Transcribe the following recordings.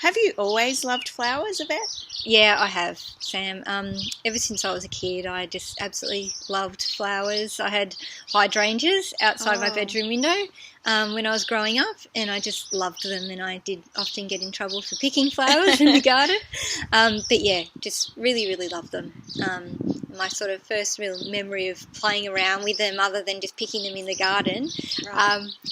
Have you always loved flowers, Yvette? Yeah, I have, Sam. Ever since I was a kid, I just absolutely loved flowers. I had hydrangeas outside my bedroom window when I was growing up, and I just loved them, and I did often get in trouble for picking flowers in the garden. But yeah, just really, really loved them. My sort of first real memory of playing around with them, other than just picking them in the garden,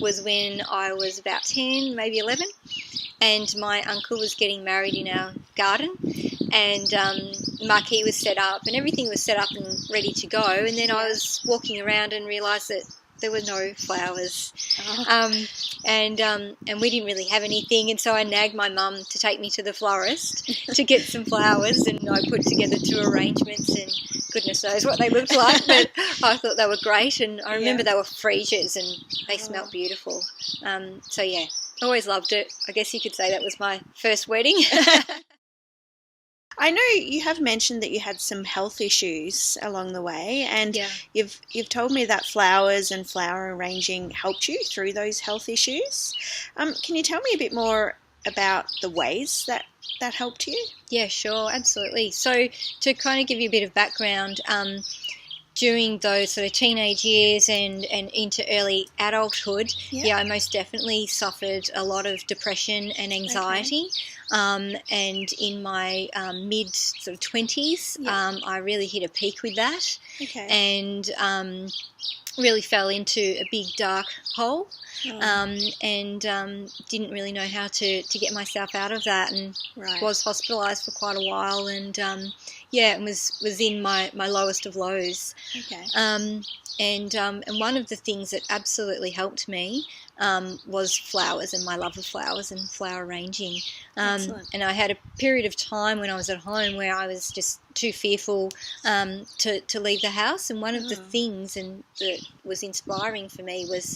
was when I was about 10, maybe 11, and my uncle was getting married in our garden, and marquee was set up and everything was set up and ready to go, and then I was walking around and realised that there were no flowers. And we didn't really have anything, and so I nagged my mum to take me to the florist to get some flowers, and I put together 2 arrangements, and goodness knows what they looked like, but I thought they were great, and I remember they were freesias and they smelled beautiful. So yeah, always loved it. I guess you could say that was my first wedding. I know you have mentioned that you had some health issues along the way, and you've told me that flowers and flower arranging helped you through those health issues. Can you tell me a bit more about the ways that helped you? Yeah, sure, absolutely. So to kind of give you a bit of background, during those sort of teenage years and into early adulthood, I most definitely suffered a lot of depression and anxiety. And in my mid sort of 20s, I really hit a peak with that, and really fell into a big dark hole, and didn't really know how to get myself out of that, and was hospitalised for quite a while, and and was in my lowest of lows. And one of the things that absolutely helped me was flowers and my love of flowers and flower arranging. And I had a period of time when I was at home where I was just too fearful to leave the house. And one of the things that was inspiring for me was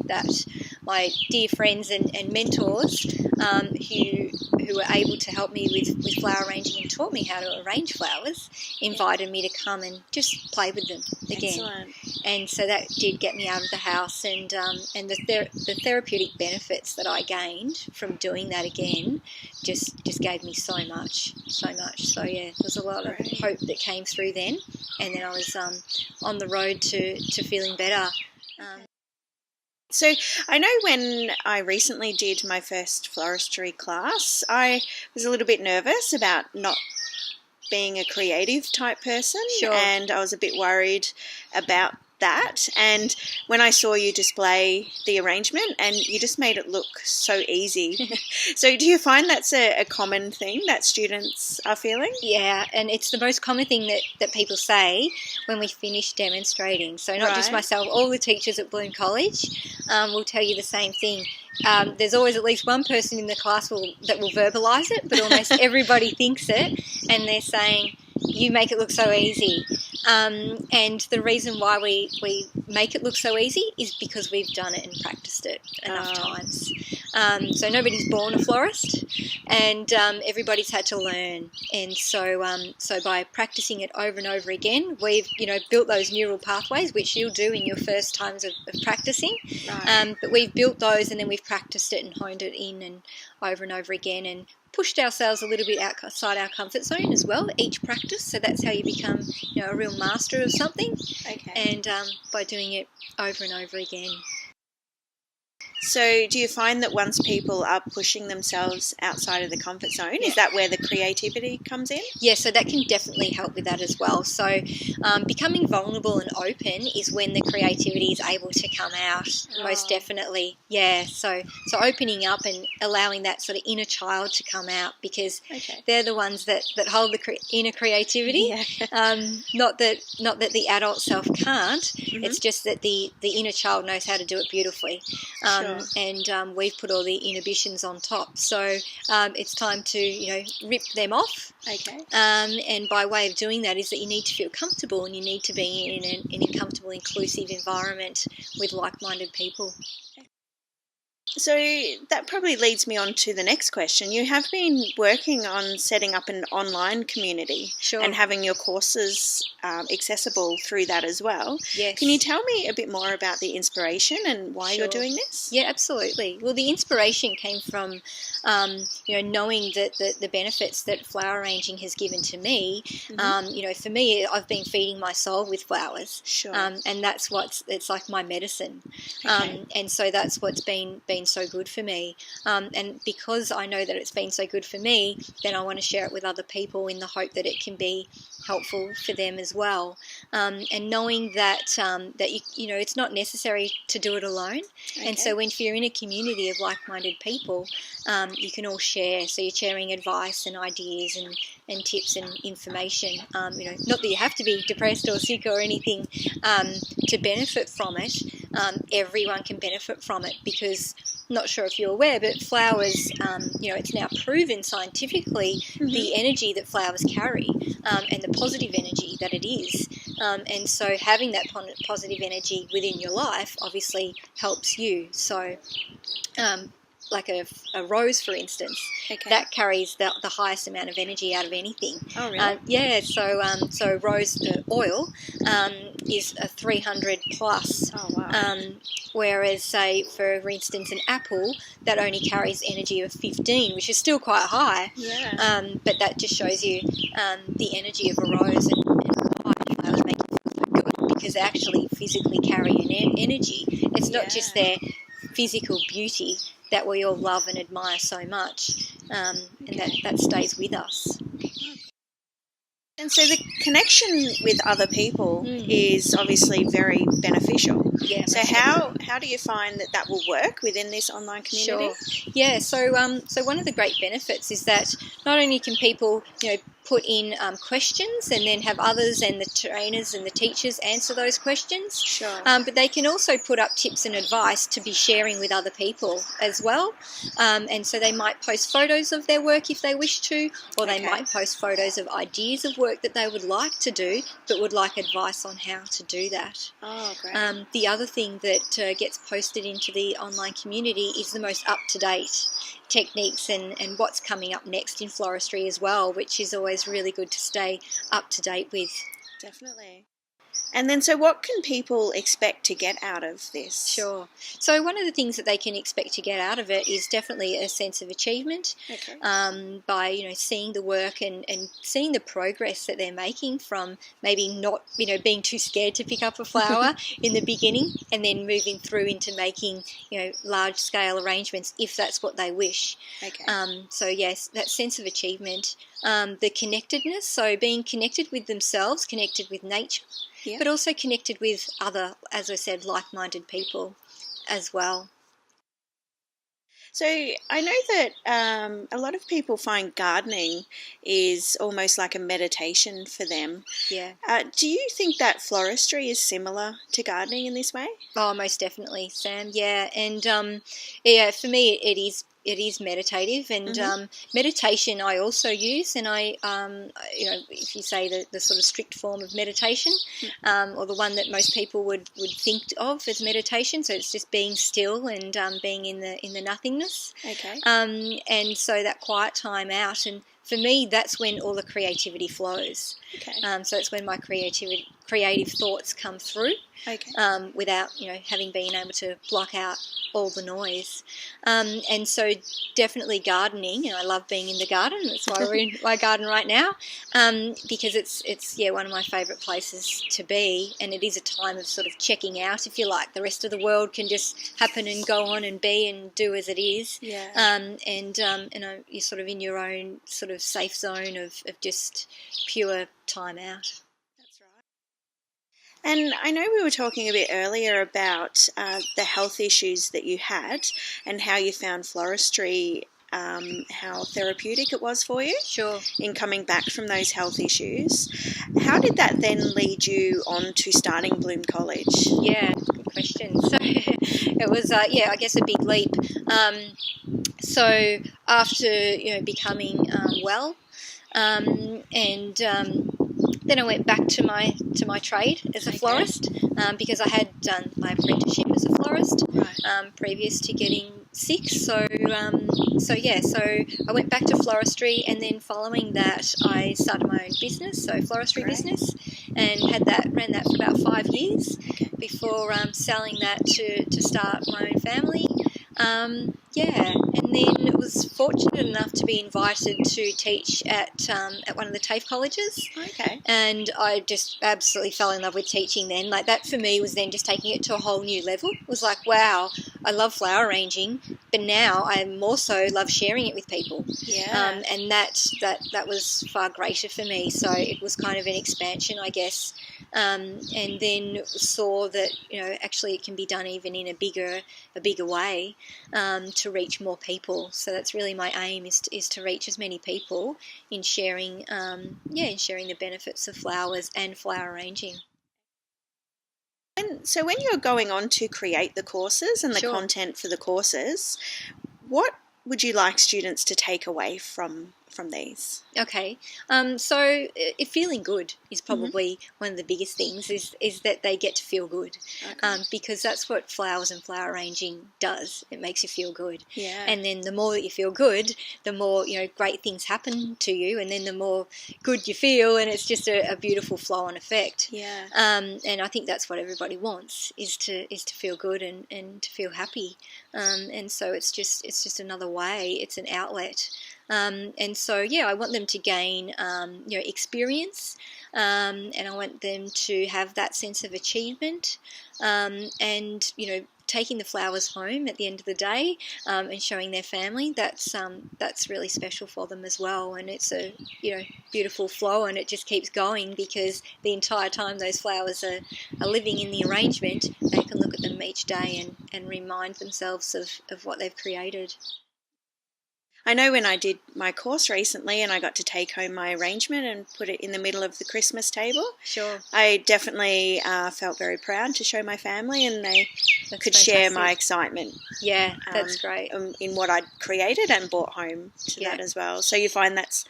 that my dear friends and mentors who were able to help me with flower arranging and taught me how to arrange flowers invited me to come and just play with them again. Excellent. And so that did get me out of the house, and the therapeutic benefits that I gained from doing that again just gave me so much. So yeah, there was a lot of hope that came through then, and then I was on the road to feeling better. So I know when I recently did my first floristry class, I was a little bit nervous about not being a creative type person, and I was a bit worried about that. And when I saw you display the arrangement, and you just made it look so easy. So do you find that's a common thing that students are feeling? Yeah, and it's the most common thing that people say when we finish demonstrating. So not just myself, all the teachers at Bloom College will tell you the same thing. There's always at least one person in the class that will verbalise it, but almost everybody thinks it, and they're saying, you make it look so easy. And the reason why we make it look so easy is because we've done it and practiced it enough times. So nobody's born a florist, and everybody's had to learn. And so by practicing it over and over again, we've built those neural pathways, which you'll do in your first times of practicing. But we've built those, and then we've practiced it and honed it in and over again, and pushed ourselves a little bit outside our comfort zone as well each practice. So that's how you become a real master of something, and by doing it over and over again. So do you find that once people are pushing themselves outside of the comfort zone, is that where the creativity comes in? Yeah, so that can definitely help with that as well. So becoming vulnerable and open is when the creativity is able to come out, most definitely. Yeah, so opening up and allowing that sort of inner child to come out, because they're the ones that hold the inner creativity. Not that the adult self can't. It's just that the inner child knows how to do it beautifully. And we've put all the inhibitions on top. So it's time to, rip them off. And by way of doing that is that you need to feel comfortable, and you need to be in an comfortable, inclusive environment with like-minded people. So that probably leads me on to the next question. You have been working on setting up an online community and having your courses accessible through that as well. Yes. Can you tell me a bit more about the inspiration and why you're doing this? Yeah, absolutely. Well, the inspiration came from, knowing that the benefits that flower arranging has given to me. For me, I've been feeding my soul with flowers. Sure. And that's it's like my medicine. Okay. And so that's what's been so good for me. And because I know that it's been so good for me, then I want to share it with other people in the hope that it can be helpful for them as well. And knowing that it's not necessary to do it alone. Okay. And so if you're in a community of like-minded people, you can all share. So you're sharing advice and ideas and tips and information. Not that you have to be depressed or sick or anything to benefit from it. Everyone can benefit from it because, not sure if you're aware, but flowers, it's now proven scientifically the energy that flowers carry and the positive energy that it is. And so having that positive energy within your life obviously helps you. So like a rose, for instance, that carries the highest amount of energy out of anything. Oh, really? Yeah, so rose oil is a 300 plus. Oh, wow. Whereas, say, for instance, an apple, that only carries energy of 15, which is still quite high. Yeah. But that just shows you the energy of a rose and why flowers make you feel so good, because they actually physically carry an energy. It's not just their physical beauty that we all love and admire so much, and that stays with us. And so the connection with other people is obviously very beneficial. Yeah. So how do you find that will work within this online community? Sure. Yeah. So one of the great benefits is that not only can people put in questions and then have others and the trainers and the teachers answer those questions. Sure. But they can also put up tips and advice to be sharing with other people as well. And so they might post photos of their work if they wish to, or they might post photos of ideas of work that they would like to do, but would like advice on how to do that. Oh, great. The other thing that gets posted into the online community is the most up-to-date techniques and what's coming up next in floristry as well, which is always really good to stay up to date with. Definitely. And then, so what can people expect to get out of this? Sure. So one of the things that they can expect to get out of it is definitely a sense of achievement by, seeing the work and seeing the progress that they're making from maybe not, being too scared to pick up a flower in the beginning, and then moving through into making, large-scale arrangements if that's what they wish. Okay. So, yes, that sense of achievement, the connectedness, so being connected with themselves, connected with nature, but also connected with other, as I said, like-minded people as well. So I know that a lot of people find gardening is almost like a meditation for them. Yeah. Do you think that floristry is similar to gardening in this way? Oh, most definitely, Sam. Yeah, and for me it is meditative, and meditation I also use, and I if you say the sort of strict form of meditation, or the one that most people would think of as meditation, so it's just being still and being in the nothingness. Okay. And so that quiet time out, and for me that's when all the creativity flows. Okay. So it's when my creative thoughts come through. Okay. Without having been able to block out all the noise. And so definitely gardening, and I love being in the garden. That's why we're in my garden right now, because it's one of my favourite places to be, and it is a time of sort of checking out, if you like. The rest of the world can just happen and go on and be and do as it is. Yeah. And you're sort of in your own sort of safe zone of just pure time out. And I know we were talking a bit earlier about the health issues that you had and how you found floristry, how therapeutic it was for you. Sure. In coming back from those health issues. How did that then lead you on to starting Bloom College? Yeah, good question. So it was, I guess a big leap. So after, becoming well, then I went back to my trade as a florist, because I had done my apprenticeship as a florist. Right. previous to getting sick. So I went back to floristry, and then following that, I started my own business, so floristry business, and ran that for about 5 years before selling that to start my own family. And then was fortunate enough to be invited to teach at one of the TAFE colleges. Okay. And I just absolutely fell in love with teaching then. Like, that for me was then just taking it to a whole new level. It was like, wow, I love flower arranging, but now I more so love sharing it with people. Yeah. And that was far greater for me. So it was kind of an expansion, I guess. And then saw that, actually it can be done even in a bigger way, to reach more people. So that's really my aim, is to reach as many people in sharing the benefits of flowers and flower arranging. So when you're going on to create the courses and the content for the courses, what would you like students to take away from these? Okay, so feeling good is probably one of the biggest things, is that they get to feel good, because that's what flowers and flower arranging does. It makes you feel good, and then the more that you feel good, the more great things happen to you, and then the more good you feel, and it's just a beautiful flow-on effect. And I think that's what everybody wants, is to feel good and to feel happy, and so it's just another way. It's an outlet. And so, I want them to gain, experience, and I want them to have that sense of achievement, and, taking the flowers home at the end of the day, and showing their family, that's really special for them as well. And it's a, beautiful flow, and it just keeps going, because the entire time those flowers are living in the arrangement, they can look at them each day and remind themselves of what they've created. I know when I did my course recently and I got to take home my arrangement and put it in the middle of the Christmas table, I definitely felt very proud to show my family, and they could share my excitement. Yeah, that's great. In what I'd created and brought home to that as well. So you find that's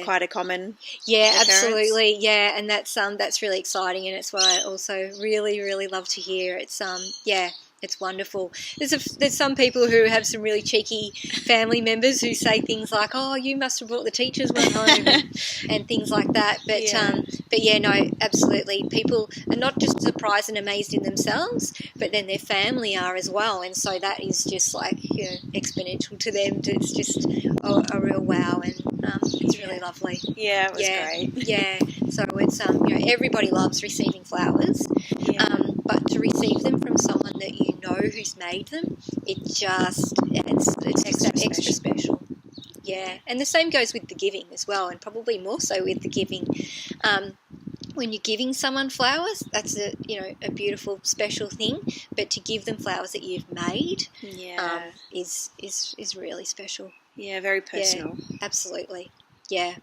quite a common occurrence? Absolutely. Yeah, and that's really exciting, and it's what I also really, really love to hear. It's it's wonderful. There's some people who have some really cheeky family members who say things like, "Oh, you must have brought the teachers one home," and things like that. But no, absolutely. People are not just surprised and amazed in themselves, but then their family are as well, and so that is just like exponential to them. It's just a real wow, and it's really lovely. Yeah, it was great. Yeah, so it's everybody loves receiving flowers. But to receive them from someone that you know who's made them, it's just extra special. Yeah, and the same goes with the giving as well, and probably more so with the giving. When you're giving someone flowers, that's a beautiful, special thing. But to give them flowers that you've made, is really special. Yeah, very personal. Yeah, absolutely. Yeah.